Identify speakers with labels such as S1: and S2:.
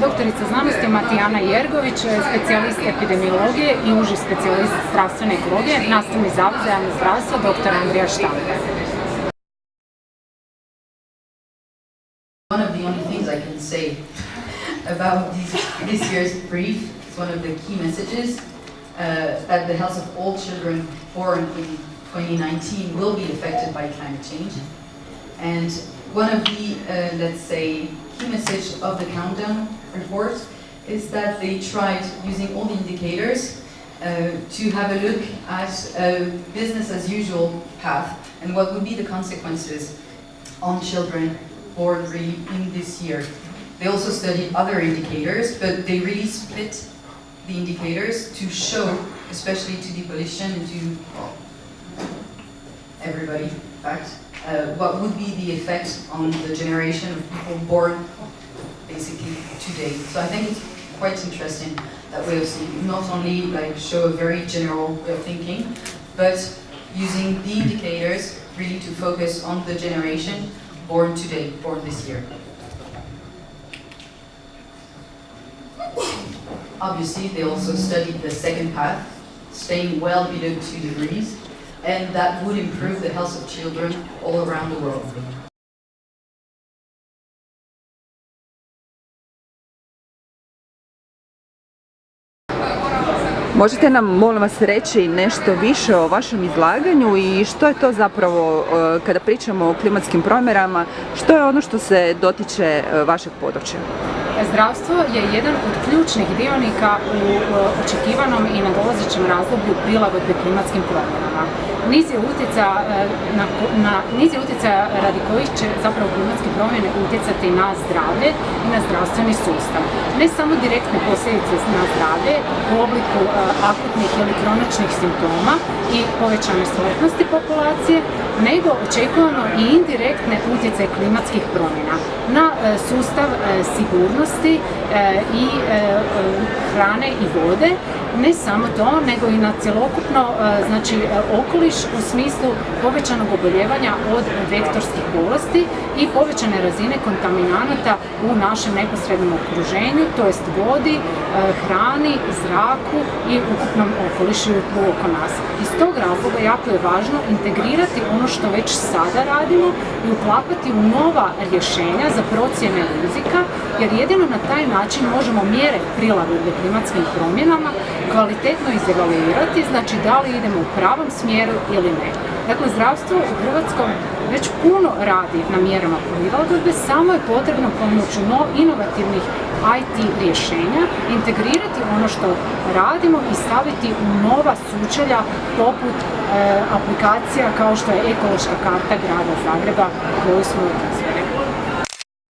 S1: doktorica znanosti Matijana Jergović, specijalist epidemiologije i uži specijalist zdravstvene ekologije, Nastavni zavod za javno zdravstvo dr. Andrija Štam.
S2: One of the only things I can say about this year's brief is one of the key messages that the health of all children born in 2019 will be affected by climate change. And one of the, let's say, key message of the Countdown report is that they tried using all the indicators to have a look at a business as usual path and what would be the consequences on children born really in this year. They also studied other indicators, but they really split the indicators to show, especially to the coalition and to everybody, in fact, what would be the effect on the generation of people born basically today. So I think it's quite interesting that way of seeing, not only like show a very general way of thinking, but using the indicators really to focus on the generation born today, born this year. Obviously, they also studied the second path, staying well below 2 degrees, and that would improve the health of children all around the world.
S3: Možete nam, molim vas, reći nešto više o vašem izlaganju i što je to zapravo, kada pričamo o klimatskim promjenama, što je ono što se dotiče vašeg područja?
S1: Zdravstvo je jedan od ključnih dionika u očekivanom i nadolazećem razdoblju prilagodbe klimatskim promjenama. Niz je utjecaja radi kojih će zapravo klimatske promjene utjecati na zdravlje i na zdravstveni sustav. Ne samo direktne posljedice na zdravlje u obliku akutnih ili kroničnih simptoma i povećane smrtnosti populacije, nego očekujemo i indirektne utjecaje klimatskih promjena na sustav sigurnosti i hrane i vode. Ne samo to, nego i na cjelokupno okoliš u smislu povećanog oboljevanja od vektorskih bolesti i povećane razine kontaminanata u našem neposrednom okruženju, to jest vodi, hrani, zraku i ukupnom okolišu i tlu oko nas. Iz tog razloga jako je važno integrirati ono što već sada radimo i uklapati u nova rješenja za procjene rizika, jer jedino na taj način možemo mjere prilagodbe klimatskim promjenama kvalitetno izevaluirati, znači da li idemo u pravom smjeru ili ne. Dakle, zdravstvo u Hrvatskoj već puno radi na mjerama prilagodbe, samo je potrebno pomoću inovativnih IT rješenja integrirati ono što radimo i staviti u nova sučelja poput aplikacija kao što je ekološka karta grada Zagreba koju smo razvili.